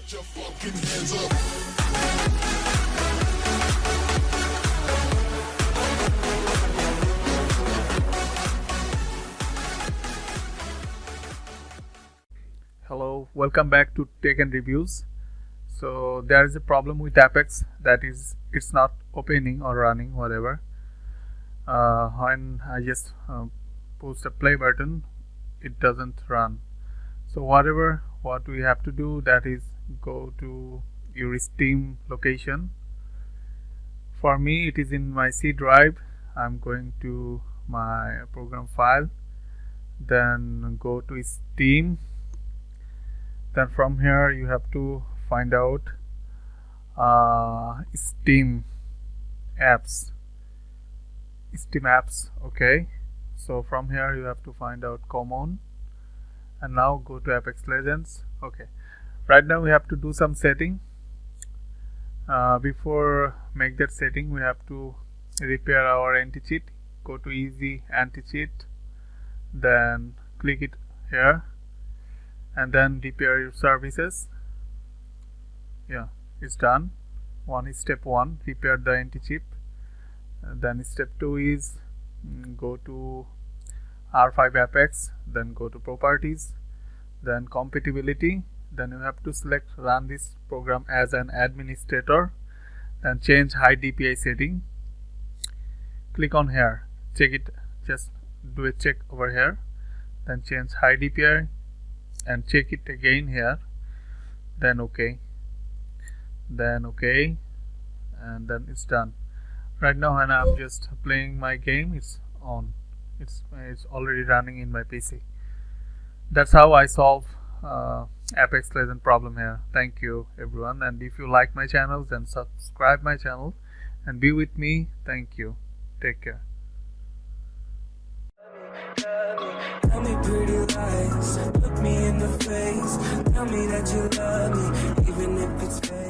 Put your fucking hands up. Hello, welcome back to Tech and Reviews. So there is a problem with Apex, that is it's not opening or running, whatever. When I just push the play button, it doesn't run. So what we have to do, that is go to your Steam location. For me it is in my C drive. I'm going to my program file, then go to Steam. Then from here you have to find out Steam apps. Okay, so from here you have to find out common, and now go to Apex Legends. Okay, right now we have to do some setting. Before make that setting, we have to repair our anti-cheat. Go to easy anti-cheat, then click it here, and then repair your services. Yeah, it's done. Step 1, repair the anti-cheat. Then step 2 is go to R5 Apex, then go to properties, then compatibility. Then you have to select run this program as an administrator, then change high DPI setting. Click on here, check it, just do a check over here, then change high DPI and check it again here, then OK, and then it's done. Right now when I'm just playing my game, it's on, it's already running in my PC. That's how I solve Apex Legends problem here. Thank you everyone, and if you like my channel, then subscribe my channel and be with me. Thank you, take care. Tell me pretty lies, look me in the face, tell me that you love me, even if it's fake.